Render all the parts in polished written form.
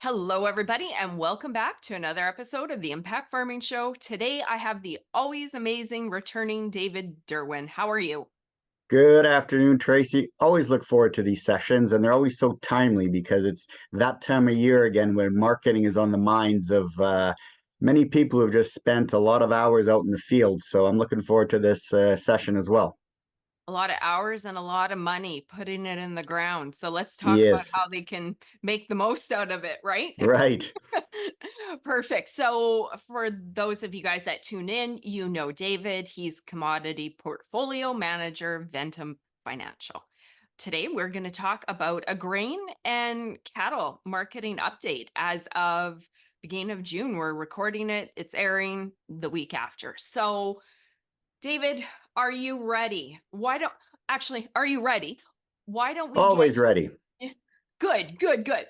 Hello, everybody, and welcome back to another episode of the Impact Farming Show. Today, I have the always amazing returning David Derwin. How are you? Good afternoon, Tracy. Always look forward to these sessions, and they're always so timely because it's that time of year again when marketing is on the minds of many people who have just spent a lot of hours out in the field. So I'm looking forward to this session as well. A lot of hours and a lot of money putting it in the ground. So let's talk about Yes, how they can make the most out of it, right? right. Perfect. So, for those of you guys that tune in, you know David. He's commodity portfolio manager, Ventum Financial. Today, we're going to talk about a grain and cattle marketing update as of beginning of June. We're recording it. It's airing the week after. So, David, are you ready? Are you ready? Why don't we get Always ready. good, good, good.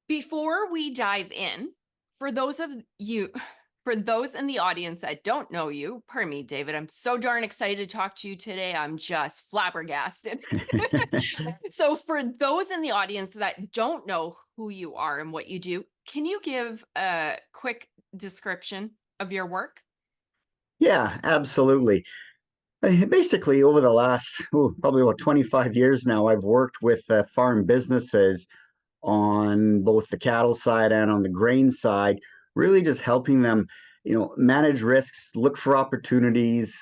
Before we dive in, for those of you, for those in the audience that don't know you, pardon me, David, I'm so darn excited to talk to you today. I'm just flabbergasted. So, for those in the audience that don't know who you are and what you do, can you give a quick description of your work? Yeah, absolutely. Basically, over the last probably about 25 years now, I've worked with farm businesses on both the cattle side and on the grain side, really just helping them, manage risks, look for opportunities,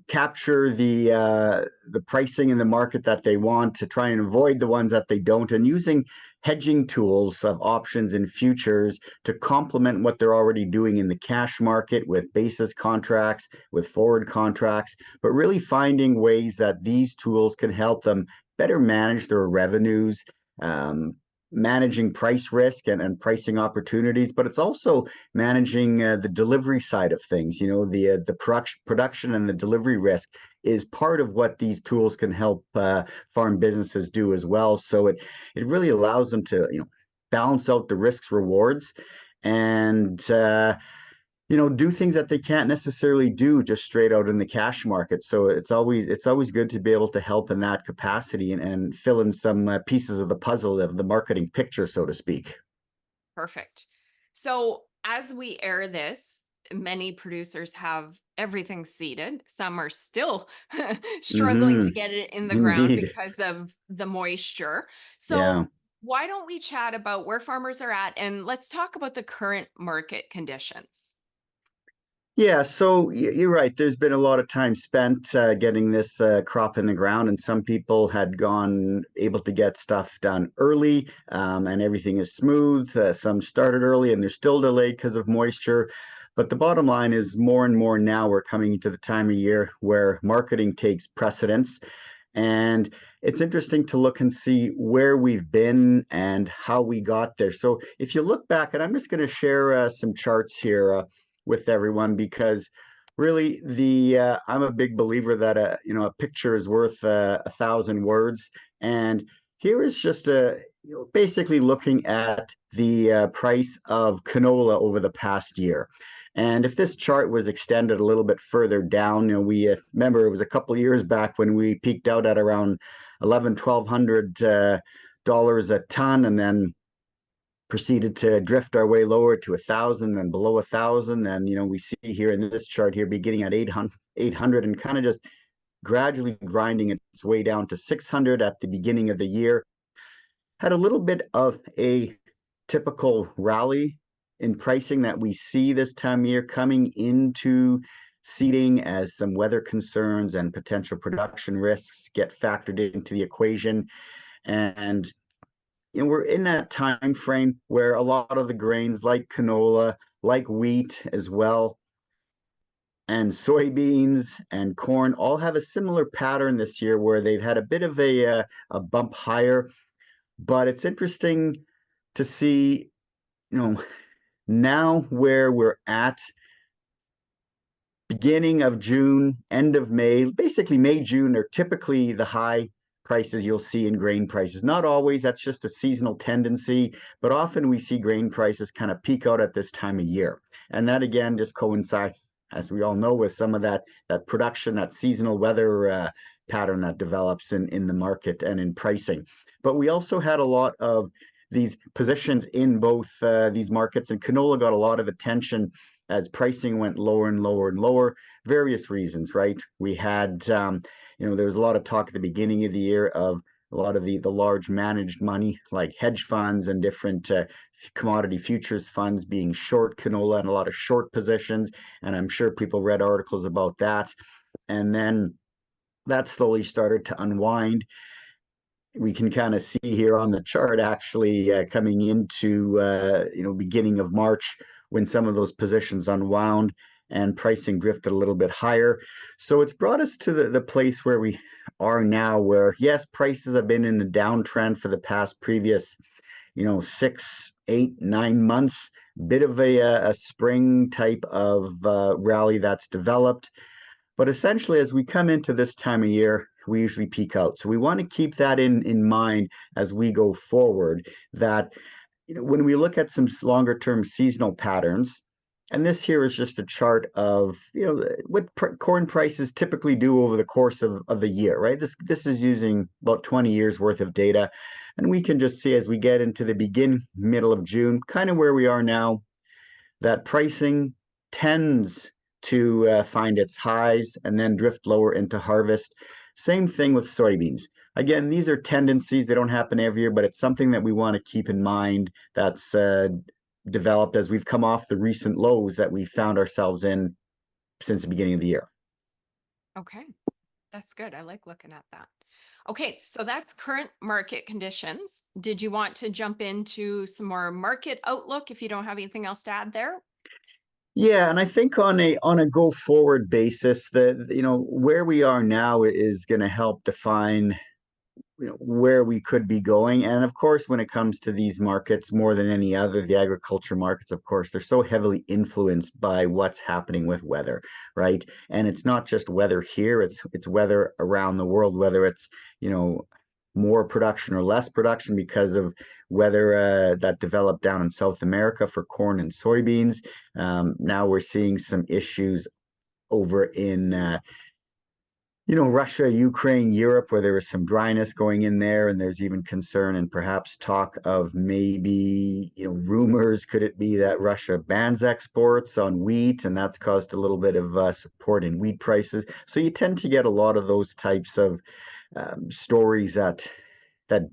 capture the pricing in the market that they want to try and avoid the ones that they don't, and using hedging tools of options and futures to complement what they're already doing in the cash market with basis contracts, with forward contracts, but really finding ways that these tools can help them better manage their revenues, um, managing price risk and pricing opportunities, but it's also managing the delivery side of things. The production and the delivery risk is part of what these tools can help farm businesses do as well. So it really allows them to balance out the risks rewards and do things that they can't necessarily do just straight out in the cash market. So it's always good to be able to help in that capacity and fill in some pieces of the puzzle of the marketing picture, so to speak. Perfect. So, as we air this, many producers have everything seeded. Some are still struggling to Hmm. get it in the ground Indeed. because of the moisture. So, Yeah. why don't we chat about where farmers are at and let's talk about the current market conditions? Yeah, so you're right. There's been a lot of time spent getting this crop in the ground, and some people had gone able to get stuff done early, and everything is smooth. Some started early, and they're still delayed because of moisture. But the bottom line is more and more now we're coming into the time of year where marketing takes precedence. And it's interesting to look and see where we've been and how we got there. So if you look back, and I'm just going to share some charts here with everyone because really the I'm a big believer that a picture is worth a thousand words. And here is just basically looking at the price of canola over the past year. And if this chart was extended a little bit further down, we remember it was a couple of years back when we peaked out at around 1200 dollars a ton, and then proceeded to drift our way lower to 1,000 and below 1,000. And we see here in this chart here, beginning at 800 and kind of just gradually grinding its way down to 600 at the beginning of the year. Had a little bit of a typical rally in pricing that we see this time of year coming into seeding as some weather concerns and potential production risks get factored into the equation. And we're in that time frame where a lot of the grains like canola, like wheat as well, and soybeans and corn all have a similar pattern this year where they've had a bit of a bump higher. But it's interesting to see, you know, now where we're at, beginning of June, end of May, basically May, June are typically the high prices you'll see in grain prices. Not always, that's just a seasonal tendency, but often we see grain prices kind of peak out at this time of year. And that again just coincides, as we all know, with some of that production, that seasonal weather pattern that develops in the market and in pricing. But we also had a lot of these positions in both these markets, and canola got a lot of attention as pricing went lower and lower and lower. Various reasons, right? We had, there was a lot of talk at the beginning of the year of a lot of the large managed money like hedge funds and different commodity futures funds being short canola and a lot of short positions. And I'm sure people read articles about that. And then that slowly started to unwind. We can kind of see here on the chart actually coming into beginning of March when some of those positions unwound and pricing drifted a little bit higher. So it's brought us to the place where we are now, where yes, prices have been in a downtrend for the past previous 6, 8, 9 months. Bit of a spring type of rally that's developed. But essentially, as we come into this time of year, we usually peak out. So we want to keep that in mind as we go forward, that when we look at some longer term seasonal patterns, and this here is just a chart of what corn prices typically do over the course of the year, right? This is using about 20 years worth of data, and we can just see as we get into the middle of June, kind of where we are now, that pricing tends to find its highs and then drift lower into harvest. Same thing with soybeans. Again, these are tendencies. They don't happen every year, but it's something that we want to keep in mind that's developed as we've come off the recent lows that we found ourselves in since the beginning of the year. Okay, that's good. I like looking at that. Okay, so that's current market conditions. Did you want to jump into some more market outlook if you don't have anything else to add there? Yeah, and I think on a go forward basis, that where we are now is going to help define where we could be going. And of course, when it comes to these markets, more than any other, the agriculture markets, of course, they're so heavily influenced by what's happening with weather, right? And it's not just weather here, it's weather around the world, whether it's, more production or less production because of weather that developed down in South America for corn and soybeans. Now we're seeing some issues over in Russia, Ukraine, Europe, where there is some dryness going in there, and there's even concern and perhaps talk of maybe, rumors. Could it be that Russia bans exports on wheat, and that's caused a little bit of support in wheat prices? So you tend to get a lot of those types of stories that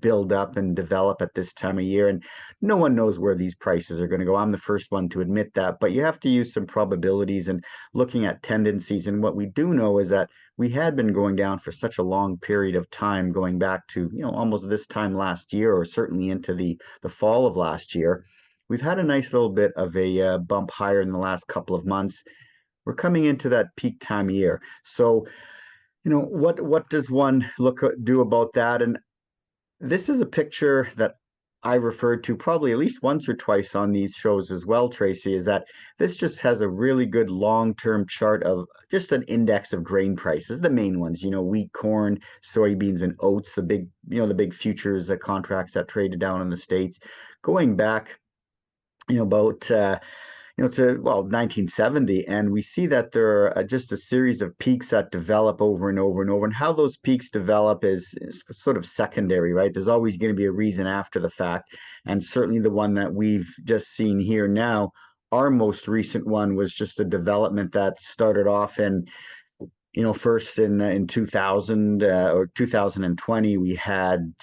build up and develop at this time of year, and no one knows where these prices are going to go. I'm the first one to admit that, but you have to use some probabilities and looking at tendencies. And what we do know is that we had been going down for such a long period of time, going back to almost this time last year, or certainly into the fall of last year. We've had a nice little bit of a bump higher in the last couple of months. We're coming into that peak time of year. So what does one do about that? And this is a picture that I referred to probably at least once or twice on these shows as well, Tracy, is that this just has a really good long-term chart of just an index of grain prices, the main ones, wheat, corn, soybeans, and oats, the big futures contracts that traded down in the States, going back, about to 1970, and we see that there are just a series of peaks that develop over and over and over. And how those peaks develop is sort of secondary, right? There's always going to be a reason after the fact, and certainly the one that we've just seen here now, our most recent one, was just a development that started off in first in 2000 or 2020. We had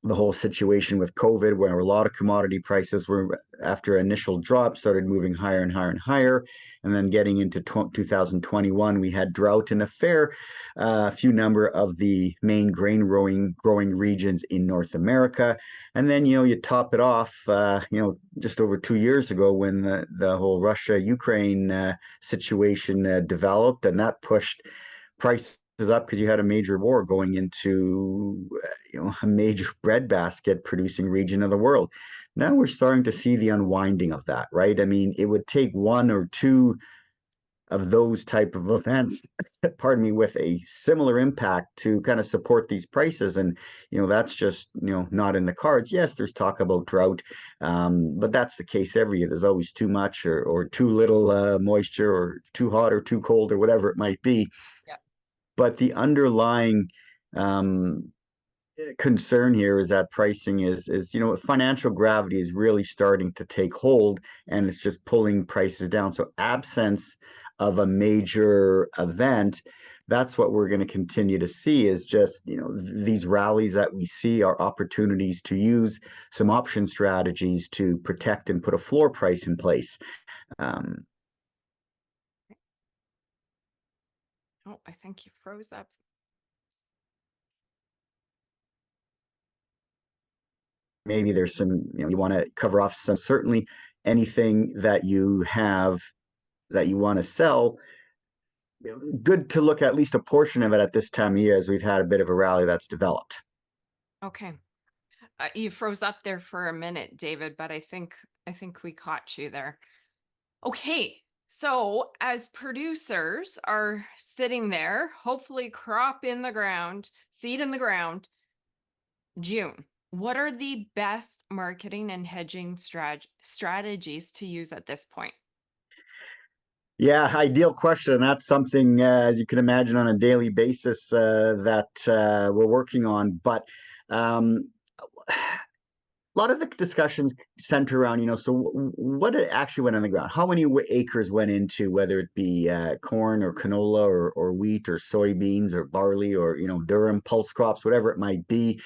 the whole situation with COVID, where a lot of commodity prices were, after initial drop, started moving higher and higher and higher. And then getting into 2021, we had drought in a fair few number of the main grain growing regions in North America. And then, you top it off, just over 2 years ago, when the whole Russia-Ukraine situation developed, and that pushed prices up because you had a major war going into a major breadbasket producing region of the world. Now we're starting to see the unwinding of that, right? I mean, it would take one or two of those type of events, pardon me, with a similar impact to kind of support these prices. And, that's just, not in the cards. Yes, there's talk about drought, but that's the case every year. There's always too much or too little moisture, or too hot or too cold, or whatever it might be. Yeah. But the underlying concern here is that pricing is financial gravity is really starting to take hold, and it's just pulling prices down. So absence of a major event, that's what we're going to continue to see, is just these rallies that we see are opportunities to use some option strategies to protect and put a floor price in place. um, Oh, I think you froze up. Maybe there's some, you want to cover off some, certainly anything that you have that you want to sell, good to look at least a portion of it at this time of year, as we've had a bit of a rally that's developed. Okay. You froze up there for a minute, David, but I think we caught you there. Okay. So as producers are sitting there, hopefully crop in the ground, seed in the ground, June, what are the best marketing and hedging strategies to use at this point? Yeah, ideal question. That's something, as you can imagine, on a daily basis that we're working on. But um, a lot of the discussions center around, so what actually went on the ground? How many acres went into, whether it be corn or canola or wheat or soybeans or barley or, durum, pulse crops, whatever it might be,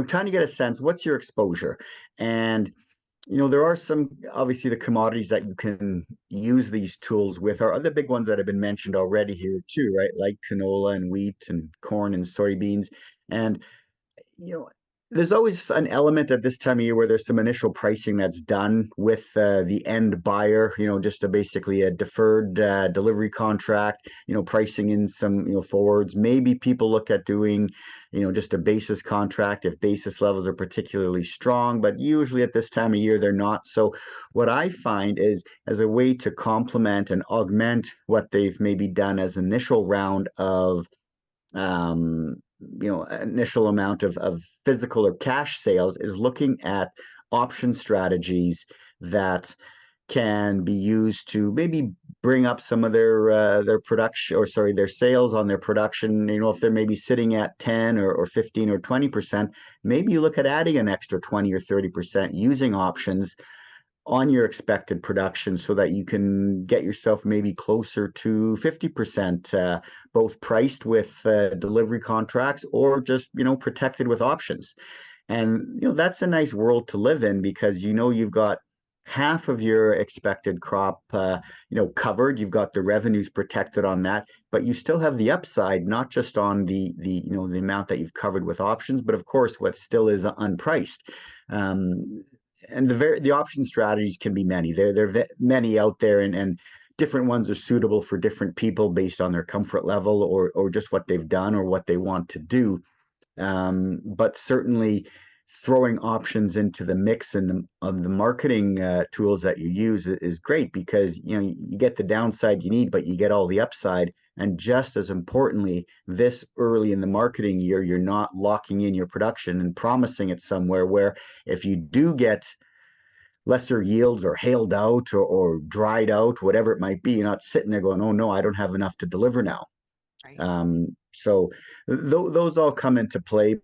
trying to get a sense, what's your exposure? And there are some, obviously, the commodities that you can use these tools with are other big ones that have been mentioned already here too, right? Like canola and wheat and corn and soybeans. And you know, there's always an element at this time of year where there's some initial pricing that's done with the end buyer, just basically a deferred delivery contract, pricing in some, forwards. Maybe people look at doing, just a basis contract if basis levels are particularly strong, but usually at this time of year, they're not. So what I find is, as a way to complement and augment what they've maybe done as initial round of initial amount of physical or cash sales, is looking at option strategies that can be used to maybe bring up some of their production, or sorry, their sales on their production. If they're maybe sitting at 10 or 15 or 20%, maybe you look at adding an extra 20 or 30% using options on your expected production, so that you can get yourself maybe closer to 50%, both priced with delivery contracts or just, protected with options. And, that's a nice world to live in, because, you've got half of your expected crop, covered. You've got the revenues protected on that, but you still have the upside, not just on the amount that you've covered with options, but of course, what still is unpriced. And the option strategies can be many. There are many out there, and different ones are suitable for different people based on their comfort level, or just what they've done or what they want to do. But certainly throwing options into the mix and of the marketing tools that you use is great, because you get the downside you need, but you get all the upside. And just as importantly, this early in the marketing year, you're not locking in your production and promising it somewhere where, if you do get lesser yields or hailed out or dried out, whatever it might be, you're not sitting there going, oh no, I don't have enough to deliver now. Right. So those all come into play,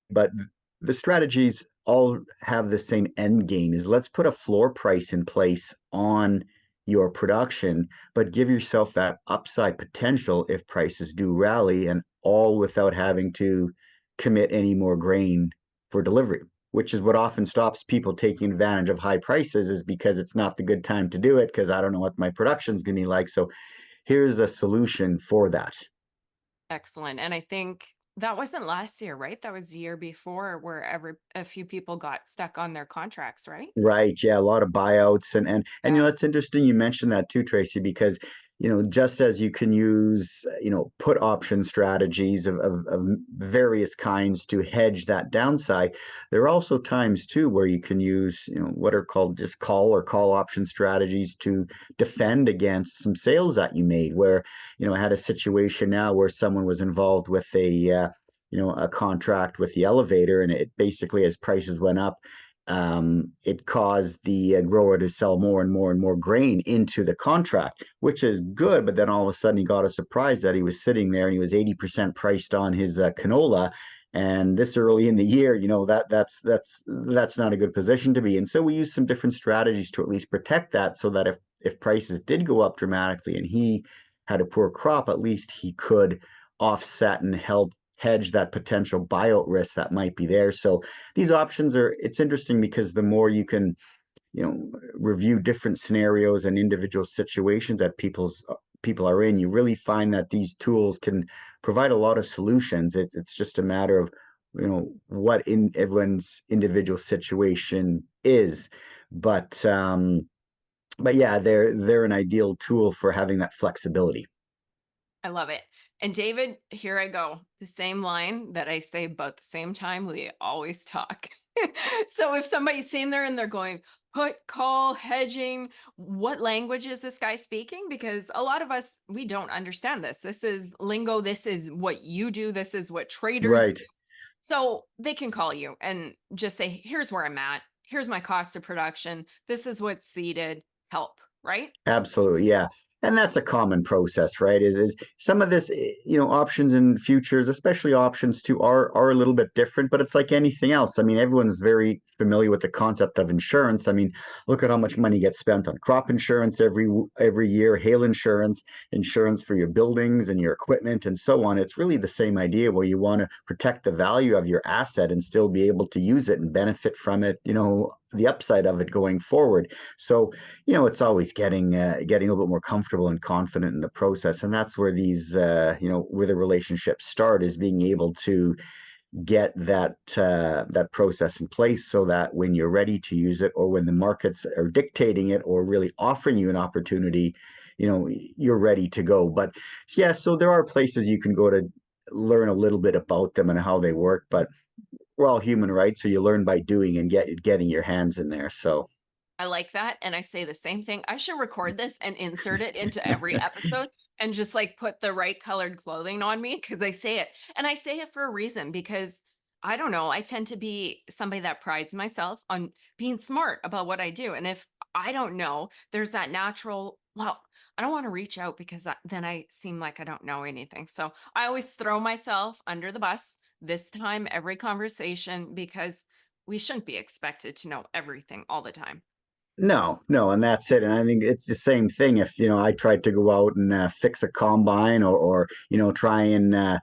but the strategies all have the same end game: is let's put a floor price in place on your production, but give yourself that upside potential if prices do rally, and all without having to commit any more grain for delivery, which is what often stops people taking advantage of high prices, is because it's not the good time to do it, because I don't know what my production's going to be like. So here's a solution for that. Excellent. And I think that wasn't last year, right? That was the year before, where a few people got stuck on their contracts, right? Right. Yeah, a lot of buyouts, and Yeah. it's interesting you mentioned that too, Tracy, because just as you can use put option strategies of various kinds to hedge that downside, there are also times too where you can use what are called just call option strategies to defend against some sales that you made. Where I had a situation now where someone was involved with a contract with the elevator, and it basically, as prices went up, it caused the grower to sell more and more and more grain into the contract, which is good. But then all of a sudden, he got a surprise that he was sitting there and he was 80% priced on his canola, And this early in the year, that's not a good position to be in. So we use some different strategies to at least protect that, so that if prices did go up dramatically and he had a poor crop, at least he could offset and help hedge that potential buyout risk that might be there. So these options are, it's interesting because the more you can, review different scenarios and individual situations that people are in, you really find that these tools can provide a lot of solutions. It's just a matter of, what in everyone's individual situation is. But but yeah, they're an ideal tool for having that flexibility. I love it. And David, here I go. The same line that I say about the same time we always talk. So if somebody's sitting there and they're going, put, call, hedging, what language is this guy speaking? Because a lot of us, we don't understand this. This is lingo. This is what you do. This is what traders Right. do. So they can call you and just say, here's where I'm at. Here's my cost of production. This is what's seeded. Help, right? Absolutely, yeah. And that's a common process, right? Is some of this, options and futures, especially options too, are a little bit different, but it's like anything else. I mean, everyone's very familiar with the concept of insurance. I mean, look at how much money gets spent on crop insurance every year, hail insurance, insurance for your buildings and your equipment and so on. It's really the same idea where you want to protect the value of your asset and still be able to use it and benefit from it, the upside of it going forward. So it's always getting a little bit more comfortable and confident in the process, and that's where these, where the relationships start, is being able to get that process in place, so that when you're ready to use it, or when the markets are dictating it, or really offering you an opportunity, you're ready to go. But yeah, so there are places you can go to learn a little bit about them and how they work, but we're all human, right? So you learn by doing and getting your hands in there. So I like that. And I say the same thing. I should record this and insert it into every episode and just like put the right colored clothing on me because I say it. And I say it for a reason because I don't know. I tend to be somebody that prides myself on being smart about what I do. And if I don't know, there's that natural, well, I don't want to reach out because then I seem like I don't know anything. So I always throw myself under the bus this time, every conversation, because we shouldn't be expected to know everything all the time. no, no, and that's it. And I think it's the same thing. If I tried to go out and fix a combine, or try and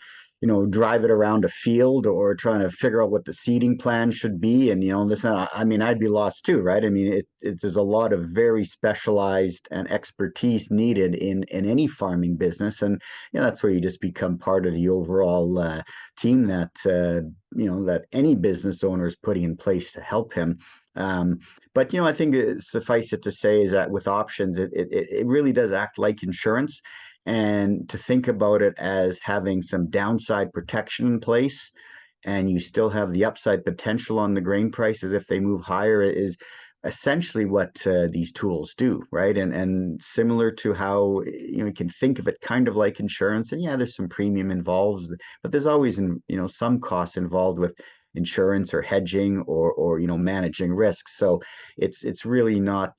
drive it around a field, or trying to figure out what the seeding plan should be, and listen, I mean, I'd be lost too, right? I mean, there's a lot of very specialized and expertise needed in any farming business, and that's where you just become part of the overall team that that any business owner is putting in place to help him. Um, but I think suffice it to say is that with options, it really does act like insurance, and to think about it as having some downside protection in place, and you still have the upside potential on the grain prices if they move higher, is essentially what these tools do, right? And similar to how you can think of it kind of like insurance, and yeah, there's some premium involved, but there's always some costs involved with insurance or hedging, or managing risks. So it's really not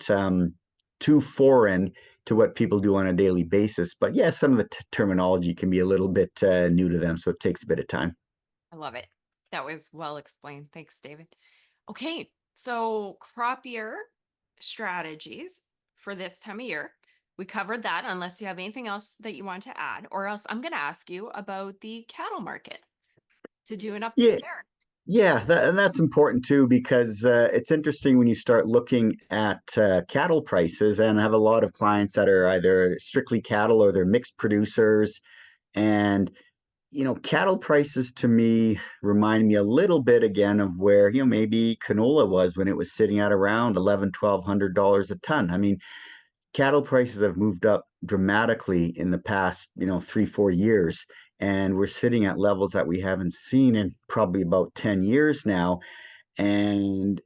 too foreign to what people do on a daily basis. But yeah, some of the terminology can be a little bit new to them, so it takes a bit of time. I love it. That was well explained. Thanks, David. Okay, so crop year strategies for this time of year. We covered that, unless you have anything else that you want to add, or else I'm going to ask you about the cattle market to do an update Yeah, there. yeah, and that's important too, because it's interesting when you start looking at cattle prices, and I have a lot of clients that are either strictly cattle or they're mixed producers. And cattle prices to me remind me a little bit again of where, maybe canola was when it was sitting at around 11, $1,200 a ton. I mean, cattle prices have moved up dramatically in the past, 3, 4 years. And we're sitting at levels that we haven't seen in probably about 10 years now. And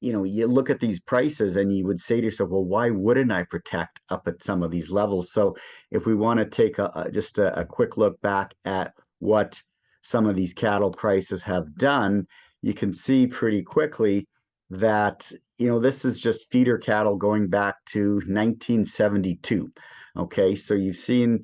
you look at these prices and you would say to yourself, well, why wouldn't I protect up at some of these levels? So if we want to take just a quick look back at what some of these cattle prices have done, you can see pretty quickly that, this is just feeder cattle going back to 1972. Okay, so you've seen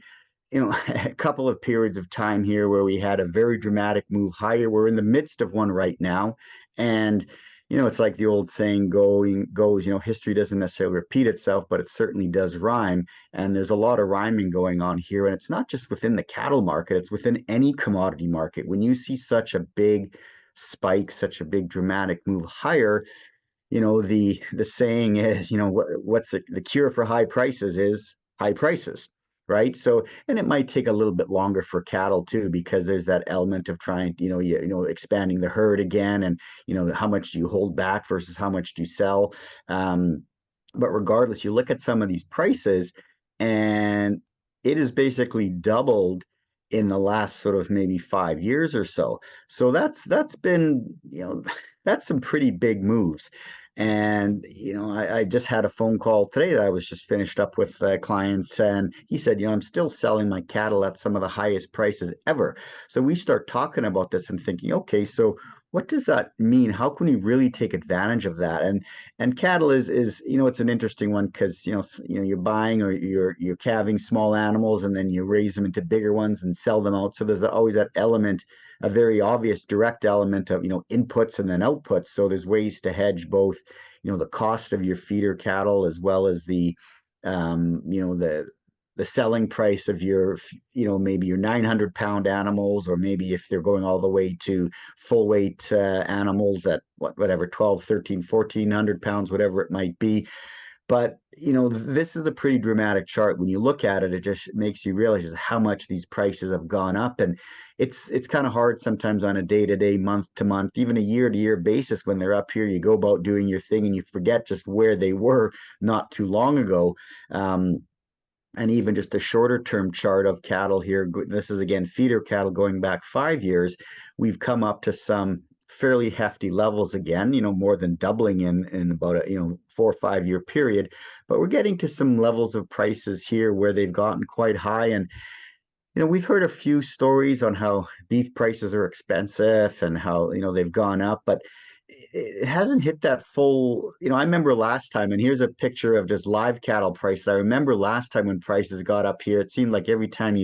a couple of periods of time here where we had a very dramatic move higher. We're in the midst of one right now. And, it's like the old saying goes, history doesn't necessarily repeat itself, but it certainly does rhyme. And there's a lot of rhyming going on here. And it's not just within the cattle market, it's within any commodity market. When you see such a big spike, such a big dramatic move higher, the saying is, what's the cure for high prices is high prices, right? So, and it might take a little bit longer for cattle too, because there's that element of trying, expanding the herd again, and how much do you hold back versus how much do you sell. But regardless, you look at some of these prices, and it has basically doubled in the last sort of maybe 5 years or so. So that's been, that's some pretty big moves. And, I just had a phone call today that I was just finished up with a client, and he said, I'm still selling my cattle at some of the highest prices ever. So we start talking about this and thinking, okay, so what does that mean? How can we really take advantage of that? And cattle is it's an interesting one because you're buying or you're calving small animals, and then you raise them into bigger ones and sell them out. So there's always that element, a very obvious direct element of inputs and then outputs. So there's ways to hedge both the cost of your feeder cattle as well as the selling price of your maybe your 900-pound animals, or maybe if they're going all the way to full weight animals at whatever 12, 13, 1400 pounds, whatever it might be. But this is a pretty dramatic chart. When you look at it, it just makes you realize just how much these prices have gone up. And it's kind of hard sometimes on a day-to-day, month-to-month, even a year-to-year basis. When they're up here, you go about doing your thing and you forget just where they were not too long ago. And even just a shorter term chart of cattle here. This is again feeder cattle going back 5 years. We've come up to some fairly hefty levels again, more than doubling in about a 4 or 5 year period. But we're getting to some levels of prices here where they've gotten quite high. And we've heard a few stories on how beef prices are expensive and how they've gone up, but it hasn't hit that full. I remember last time, and here's a picture of just live cattle prices. I remember last time when prices got up here, it seemed like every time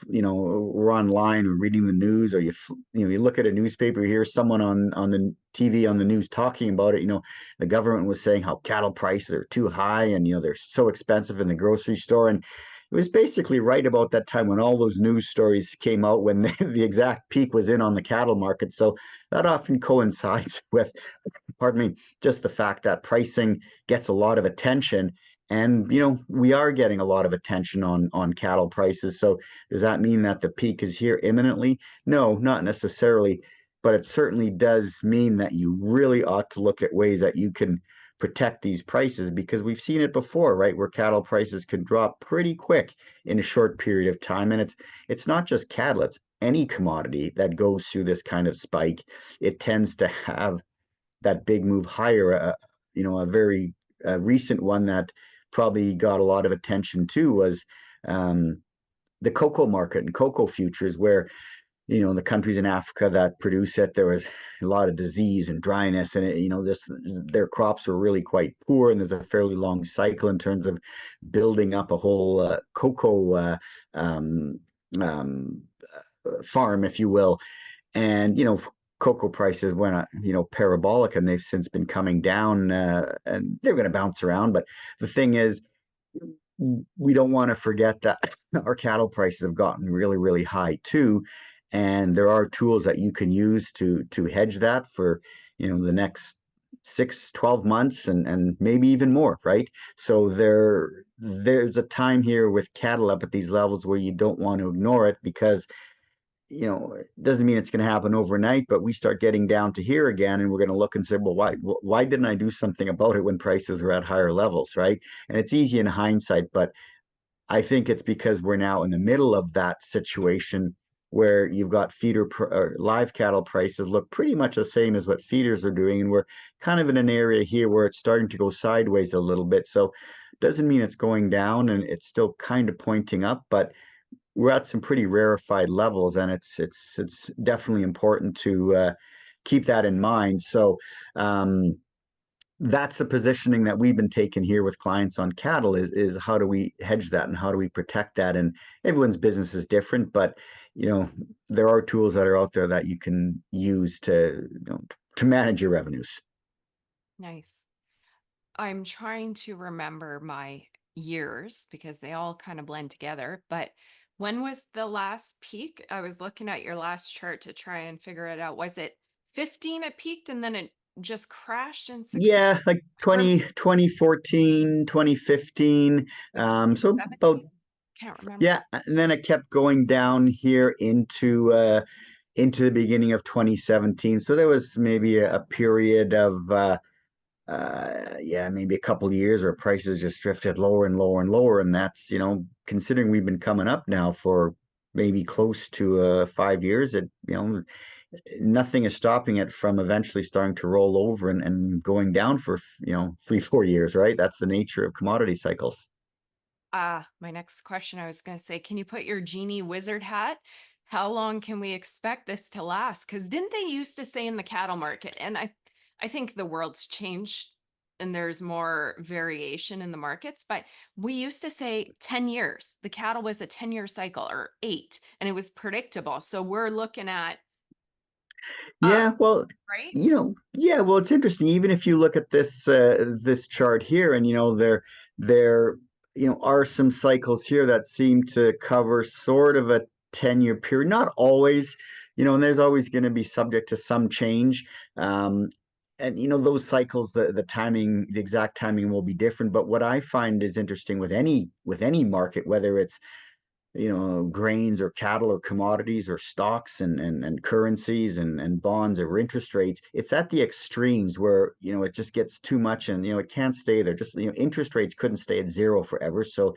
we're online or reading the news, or you look at a newspaper, you hear someone on the TV on the news talking about it. The government was saying how cattle prices are too high, and they're so expensive in the grocery store. And it was basically right about that time when all those news stories came out, when the exact peak was in on the cattle market. So that often coincides with, pardon me, just the fact that pricing gets a lot of attention. And we are getting a lot of attention on cattle prices. So does that mean that the peak is here imminently? No, not necessarily, but it certainly does mean that you really ought to look at ways that you can protect these prices, because we've seen it before, right? Where cattle prices can drop pretty quick in a short period of time. And it's not just cattle, it's any commodity that goes through this kind of spike. It tends to have that big move higher. A very recent one that probably got a lot of attention too was the cocoa market and cocoa futures, where in the countries in Africa that produce it, there was a lot of disease and dryness, and their crops were really quite poor, and there's a fairly long cycle in terms of building up a whole cocoa farm, if you will. And cocoa prices went parabolic, and they've since been coming down, and they're going to bounce around. But the thing is, we don't want to forget that our cattle prices have gotten really, really high too. And there are tools that you can use to hedge that for the next 6, 12 months, and maybe even more, right? So there's a time here with cattle up at these levels where you don't want to ignore it, because it doesn't mean it's going to happen overnight, but we start getting down to here again, and we're going to look and say, well, why didn't I do something about it when prices were at higher levels, right? And it's easy in hindsight, but I think it's because we're now in the middle of that situation where you've got live cattle prices look pretty much the same as what feeders are doing, and we're kind of in an area here where it's starting to go sideways a little bit. So it doesn't mean it's going down, and it's still kind of pointing up, but we're at some pretty rarefied levels, and it's definitely important to keep that in mind. So that's the positioning that we've been taking here with clients on cattle is how do we hedge that and how do we protect that? And everyone's business is different, but you know, there are tools that are out there that you can use to manage your revenues. Nice. I'm trying to remember my years because they all kind of blend together. But when was the last peak? I was looking at your last chart to try and figure it out. Was it 15 it peaked and then it just crashed in 16 Yeah, like or 2014, 2015. 16, So about 17? Can't remember. yeah, and then it kept going down here into the beginning of 2017. So there was maybe a period of yeah, maybe a couple of years where prices just drifted lower and lower and lower. And that's, considering we've been coming up now for maybe close to 5 years, nothing is stopping it from eventually starting to roll over and going down for, 3, 4 years, right? That's the nature of commodity cycles. My next question I was going to say, can you put your genie wizard hat? How long can we expect this to last? Because didn't they used to say in the cattle market, and I think the world's changed and there's more variation in the markets, but we used to say 10 years. The cattle was a 10-year cycle or 8, and it was predictable. So we're looking at, uh, Yeah, well, right? yeah, well, it's interesting. Even if you look at this chart here, and there are some cycles here that seem to cover sort of a 10-year period. Not always, and there's always going to be subject to some change. Um, and those cycles, the timing, the exact timing will be different. But what I find is interesting with any market, whether it's grains or cattle or commodities or stocks and currencies and bonds or interest rates, it's at the extremes where, it just gets too much and, it can't stay there. Just, interest rates couldn't stay at zero forever. So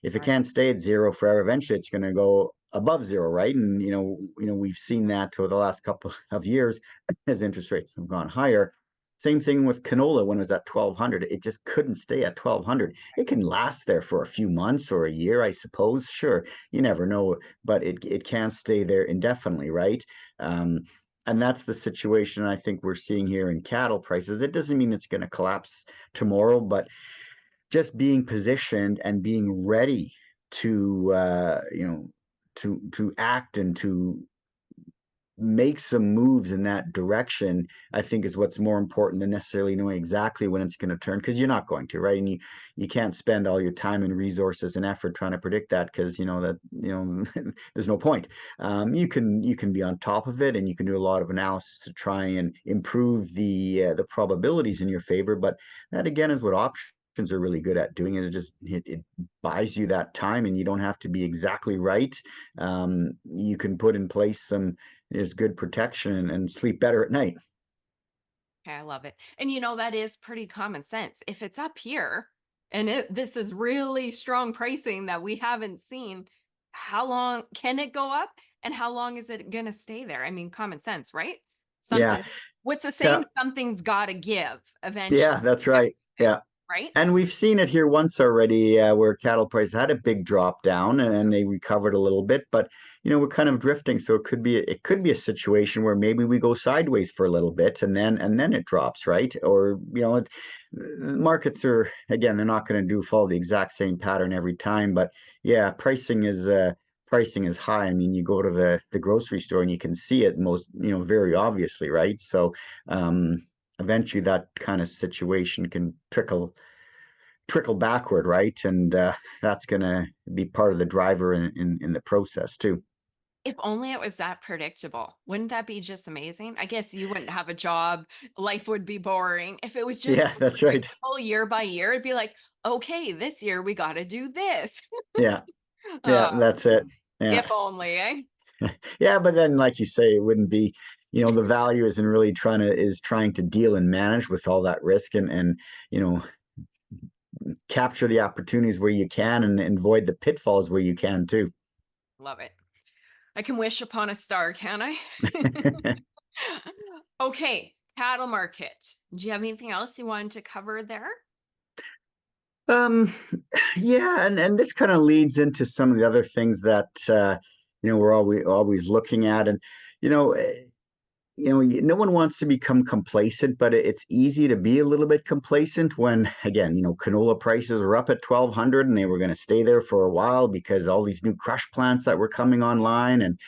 if it Right. can't stay at zero forever, eventually it's going to go above zero, right? And we've seen that over the last couple of years as interest rates have gone higher. Same thing with canola when it was at 1200. It just couldn't stay at 1200. It can last there for a few months or a year, I suppose. Sure, you never know, but it can't stay there indefinitely, right? Um, and that's the situation I think we're seeing here in cattle prices. It doesn't mean it's going to collapse tomorrow, but just being positioned and being ready to to act and to make some moves in that direction, I think is what's more important than necessarily knowing exactly when it's going to turn, because you're not going to, right? And you can't spend all your time and resources and effort trying to predict that, because there's no point. You can be on top of it, and you can do a lot of analysis to try and improve the probabilities in your favor. But that again is what options are really good at doing, is it buys you that time, and you don't have to be exactly right. You can put in place some is good protection and sleep better at night. Okay, I love it. And that is pretty common sense. If it's up here and this is really strong pricing that we haven't seen, how long can it go up and how long is it going to stay there? I mean, common sense, right? Yeah, Something, what's the yeah, saying? Something's got to give eventually. yeah, that's right. Yeah. Right? And we've seen it here once already, where cattle prices had a big drop down and they recovered a little bit, but we're kind of drifting. So it could be a situation where maybe we go sideways for a little bit and then it drops, right? Or markets are, again, they're not going to do follow the exact same pattern every time, but yeah, pricing is high. I mean, you go to the grocery store and you can see it most, very obviously, right? So eventually that kind of situation can trickle backward, right? And that's going to be part of the driver in the process too. If only it was that predictable. Wouldn't that be just amazing? I guess you wouldn't have a job. Life would be boring. If it was just Yeah, so that's right. predictable year by year, it'd be like, okay, this year we got to do this. Yeah, yeah, Uh, that's it. Yeah, if only, eh? yeah, but then, like you say, it wouldn't be. The value isn't really trying to deal and manage with all that risk and you know capture the opportunities where you can and avoid the pitfalls where you can too. Love it. I can wish upon a star, can I? Okay, cattle market. Do you have anything else you wanted to cover there? Um, yeah, and this kind of leads into some of the other things that we're always looking at, and you know, no one wants to become complacent, but it's easy to be a little bit complacent when, again, canola prices were up at 1,200 and they were going to stay there for a while because all these new crush plants that were coming online, and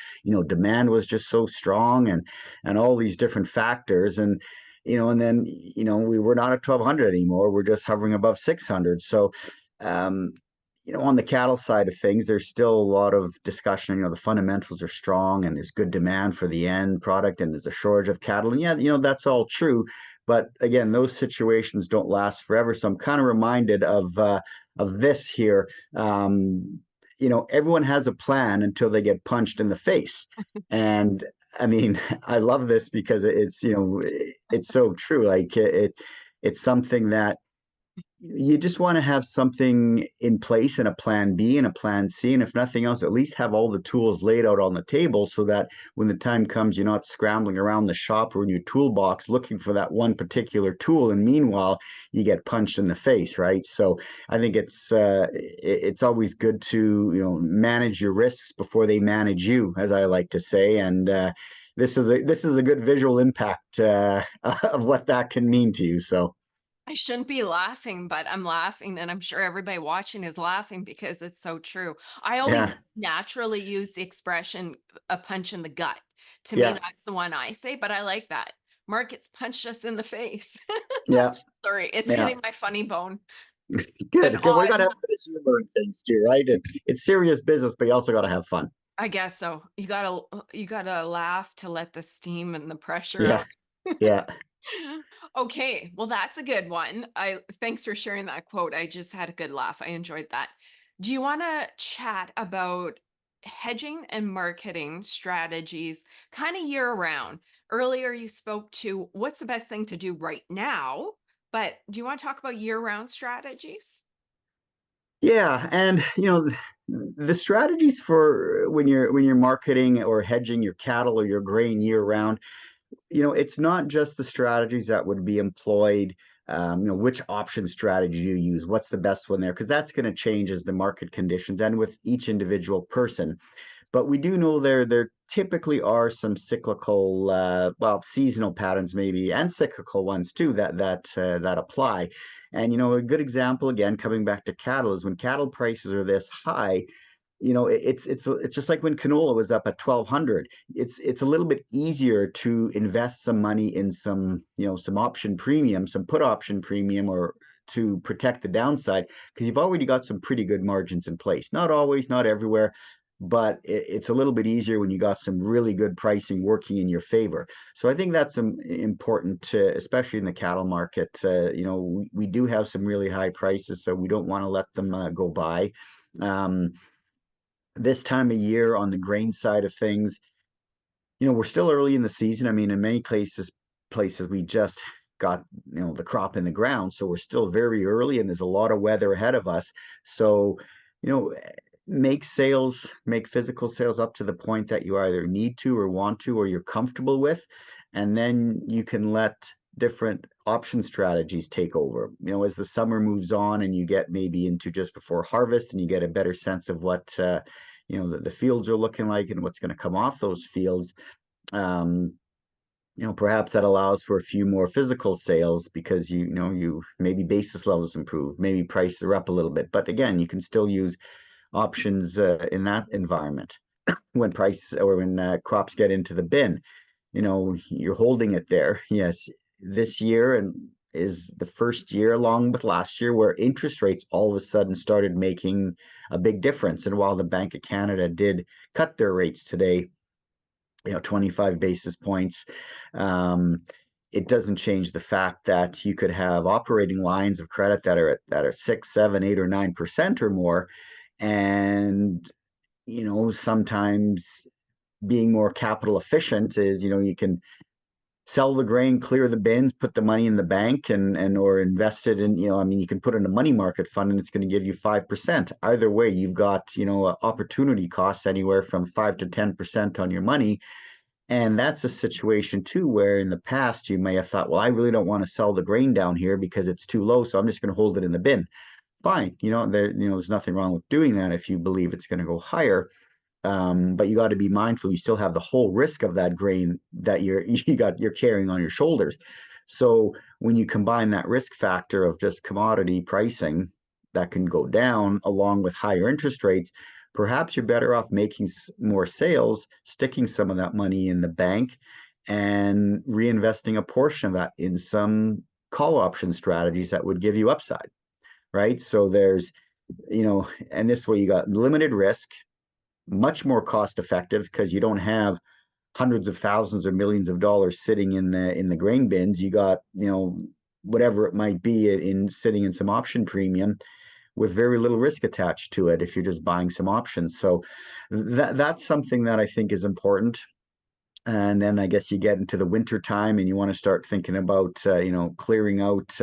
demand was just so strong, and all these different factors, and then we were not at 1,200 anymore. We're just hovering above 600. So um, on the cattle side of things, there's still a lot of discussion. The fundamentals are strong and there's good demand for the end product and there's a shortage of cattle. And yeah, that's all true. But again, those situations don't last forever. So I'm kind of reminded of this here. Everyone has a plan until they get punched in the face. And I mean, I love this because it's so true. Like it's something that you just want to have something in place and a plan B and a plan C. And if nothing else, at least have all the tools laid out on the table so that when the time comes, you're not scrambling around the shop or in your toolbox looking for that one particular tool. And meanwhile, you get punched in the face, right? So I think it's always good to, manage your risks before they manage you, as I like to say. And this is a good visual impact of what that can mean to you. So. I shouldn't be laughing, but I'm laughing, and I'm sure everybody watching is laughing because it's so true. I Yeah, always naturally use the expression a punch in the gut. To me, yeah, that's the one I say, but I like that. Markets punched us in the face. yeah, Sorry, it's yeah. hitting my funny bone. An Good, good. We got odd, to have a bit of humor and things too, right? It's serious business, but you also got to have fun. I guess so. You gotta laugh to let the steam and the pressure Yeah, out. yeah. Okay, well, that's a good one. I thanks for sharing that quote. I just had a good laugh. I enjoyed that. Do you want to chat about hedging and marketing strategies kind of year round? Earlier you spoke to what's the best thing to do right now, but do you want to talk about year round strategies? Yeah, and the strategies for when you're marketing or hedging your cattle or your grain year round, it's not just the strategies that would be employed. Which option strategy do you use? What's the best one there? Because that's going to change as the market conditions and with each individual person. But we do know there typically are some cyclical, well, seasonal patterns maybe, and cyclical ones too that apply. And a good example again, coming back to cattle, is when cattle prices are this high. It's just like when canola was up at 1,200. It's a little bit easier to invest some money in some option premium, some put option premium, or to protect the downside because you've already got some pretty good margins in place. Not always, not everywhere, but it's a little bit easier when you got some really good pricing working in your favor. So I think that's important, to, especially in the cattle market. We do have some really high prices, so we don't want to let them go by. Um, this time of year on the grain side of things, we're still early in the season. I mean, in many places we just got, the crop in the ground, so we're still very early and there's a lot of weather ahead of us. So, you know, make physical sales up to the point that you either need to or want to or you're comfortable with, and then you can let different option strategies take over. As the summer moves on and you get maybe into just before harvest and you get a better sense of what the fields are looking like and what's going to come off those fields. um, Perhaps that allows for a few more physical sales because you maybe basis levels improve, maybe prices are up a little bit. But again, you can still use options in that environment when price or when crops get into the bin. You're holding it there. Yes, this year and is the first year, along with last year, where interest rates all of a sudden started making a big difference. And while the Bank of Canada did cut their rates today, 25 basis points. Um, it doesn't change the fact that you could have operating lines of credit that are 6, 7, 8, or 9% or more, and sometimes being more capital efficient is you can sell the grain, clear the bins, put the money in the bank, and or invest it in, I mean, you can put in a money market fund and it's going to give you 5%. Either way, you've got, opportunity costs anywhere from 5 to 10% on your money. And that's a situation too, where in the past you may have thought, well, I really don't want to sell the grain down here because it's too low, so I'm just going to hold it in the bin. Fine, there's nothing wrong with doing that if you believe it's going to go higher. But you got to be mindful. You still have the whole risk of that grain that you're carrying on your shoulders. So when you combine that risk factor of just commodity pricing that can go down along with higher interest rates, perhaps you're better off making more sales, sticking some of that money in the bank, and reinvesting a portion of that in some call option strategies that would give you upside, right? So there's, and this way you got limited risk, much more cost effective because you don't have hundreds of thousands or millions of dollars sitting in the grain bins. You got, whatever it might be in sitting in some option premium with very little risk attached to it if you're just buying some options. So that's something that I think is important. And then I guess you get into the winter time and you want to start thinking about, clearing out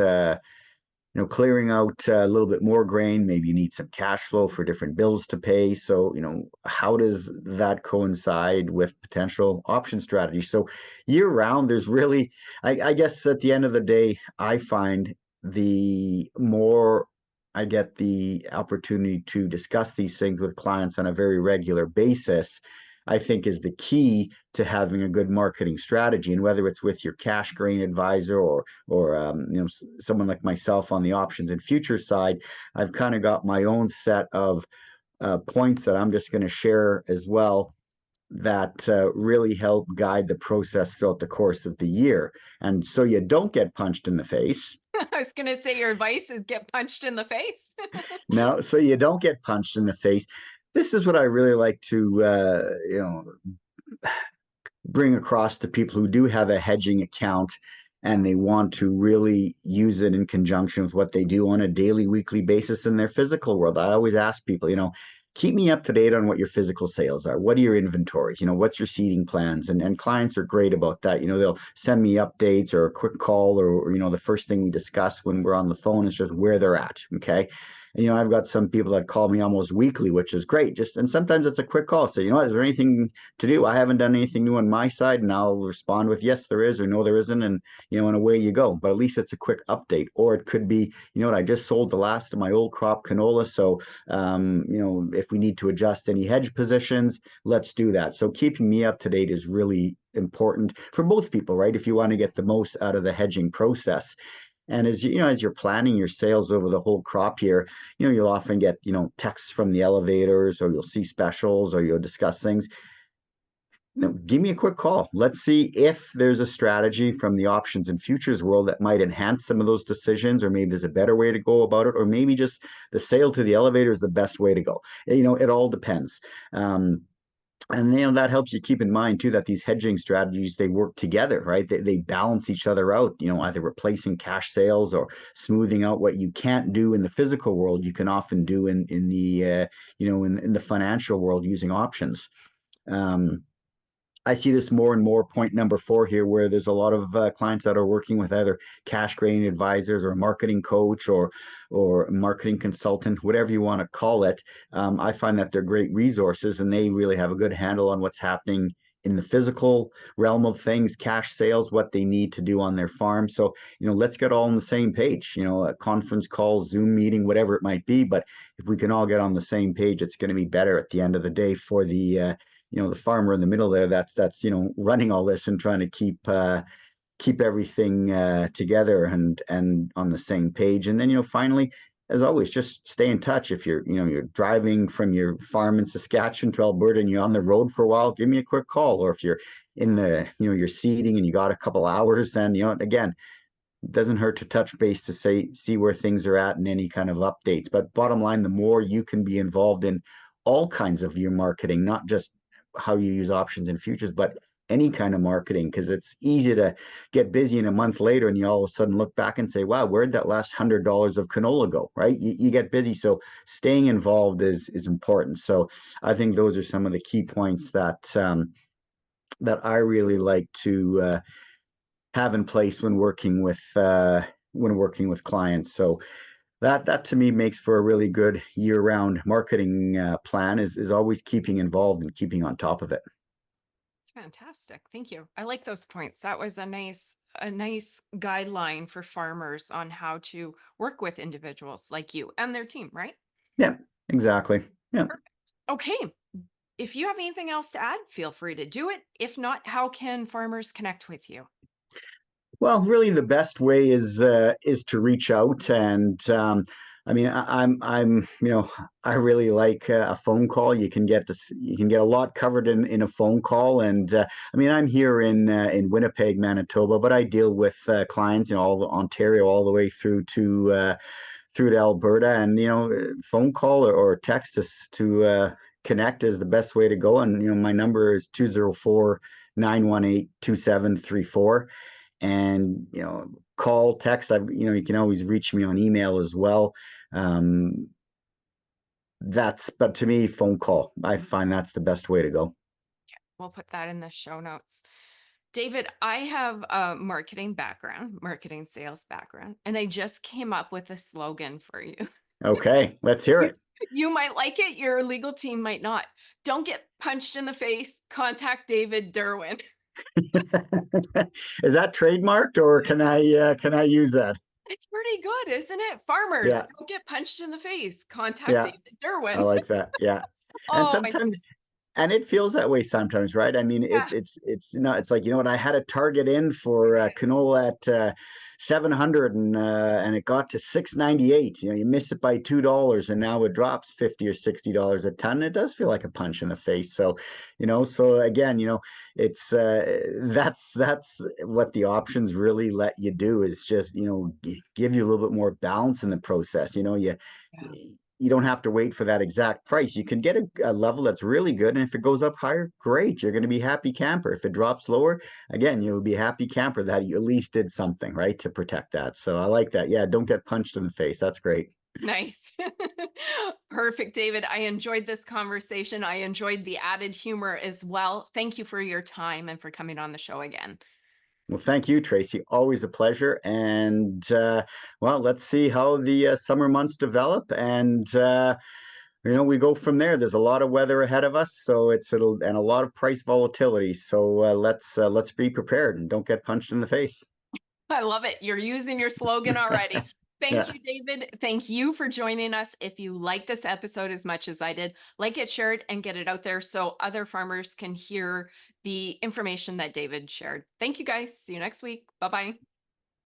a little bit more grain. Maybe you need some cash flow for different bills to pay. So, how does that coincide with potential option strategies? So, year round, there's really, I guess at the end of the day, I find the more I get the opportunity to discuss these things with clients on a very regular basis, I think is the key to having a good marketing strategy. And whether it's with your cash grain advisor or someone like myself on the options and futures side, I've kind of got my own set of points that I'm just going to share as well that really help guide the process throughout the course of the year. And so you don't get punched in the face. I was going to say your advice is get punched in the face. No, so you don't get punched in the face. This is what I really like to, bring across to people who do have a hedging account and they want to really use it in conjunction with what they do on a daily, weekly basis in their physical world. I always ask people, keep me up to date on what your physical sales are. What are your inventories? What's your seeding plans? And clients are great about that. They'll send me updates or a quick call or the first thing we discuss when we're on the phone is just where they're at. Okay. I've got some people that call me almost weekly, which is great. And sometimes it's a quick call. So, what, is there anything to do? I haven't done anything new on my side. And I'll respond with, yes, there is, or no, there isn't. And, and away you go. But at least it's a quick update. Or it could be, I just sold the last of my old crop canola. So, if we need to adjust any hedge positions, let's do that. So keeping me up to date is really important for both people, right? If you want to get the most out of the hedging process. And as as you're planning your sales over the whole crop year, you'll often get, texts from the elevators, or you'll see specials, or you'll discuss things. Give me a quick call. Let's see if there's a strategy from the options and futures world that might enhance some of those decisions, or maybe there's a better way to go about it, or maybe just the sale to the elevator is the best way to go. It all depends. And that helps you keep in mind too that these hedging strategies, they work together, right? They balance each other out, either replacing cash sales or smoothing out what you can't do in the physical world, you can often do in the in the financial world using options. I see this more and more, point number 4 here, where there's a lot of clients that are working with either cash grain advisors or a marketing coach or marketing consultant, whatever you want to call it. I find that they're great resources and they really have a good handle on what's happening in the physical realm of things, cash sales, what they need to do on their farm. So, let's get all on the same page, a conference call, Zoom meeting, whatever it might be. But if we can all get on the same page, it's going to be better at the end of the day for the farmer in the middle there that's running all this and trying to keep everything together and on the same page. And then finally, as always, just stay in touch. If you're driving from your farm in Saskatchewan to Alberta and you're on the road for a while, give me a quick call. Or if you're in the you're seeding and you got a couple hours, then again, it doesn't hurt to touch base to see where things are at and any kind of updates. But bottom line, the more you can be involved in all kinds of your marketing, not just how you use options and futures, but any kind of marketing, because it's easy to get busy in a month later and you all of a sudden look back and say, wow, where'd that last $100 of canola go, right? You get busy. So staying involved is important. So I think those are some of the key points that I really like to have in place when working with clients. So that to me makes for a really good year-round marketing plan is always keeping involved and keeping on top of it. It's fantastic. Thank you. I like those points. That was a nice guideline for farmers on how to work with individuals like you and their team, right? Yeah, exactly. Yeah. Perfect. Okay. If you have anything else to add, feel free to do it. If not, how can farmers connect with you? Well, really, the best way is to reach out, and I mean, I really like a phone call. You can get a lot covered in a phone call, and I mean, I'm here in Winnipeg, Manitoba, but I deal with clients, all the Ontario, all the way through to Alberta, and phone call or text us to connect is the best way to go. And my number is 204-918-2734. And call, text. You can always reach me on email as well. um but to me, phone call, I find that's the best way to go. We'll put that in the show notes. David, I have a marketing background, marketing sales background, and I just came up with a slogan for you. Okay, let's hear You, it. you might like it, your legal team might not. Don't get punched in the face. Contact David Derwin. Is that trademarked, or can I use that? It's pretty good, isn't it? Farmers, Yeah, don't get punched in the face. Contact yeah, David I Derwin. like that. Yeah. And Oh, my sometimes, and it feels that way sometimes, right? I mean, yeah. it's like, what, I had a target in for canola at 700, and it got to 698. You missed it by $2, and now it drops 50 or $60 a ton. It does feel like a punch in the face. So, so again, it's that's what the options really let you do, is just, give you a little bit more balance in the process. Yeah. You don't have to wait for that exact price. You can get a level that's really good, and if it goes up higher, great. You're going to be happy camper. If it drops lower, again, you'll be happy camper that you at least did something right to protect that. So I like that. Yeah, don't get punched in the face. That's great. Nice. Perfect, David. I enjoyed this conversation. I enjoyed the added humor as well. Thank you for your time and for coming on the show again. Well, thank you, Tracy. Always a pleasure. And well, let's see how the summer months develop, and we go from there. There's a lot of weather ahead of us, so it'll and a lot of price volatility. So let's be prepared and don't get punched in the face. I love it. You're using your slogan already. Thank Yeah. you, David. Thank you for joining us. If you like this episode as much as I did, like it, share it, and get it out there so other farmers can hear the information that David shared. Thank you, guys. See you next week. Bye bye.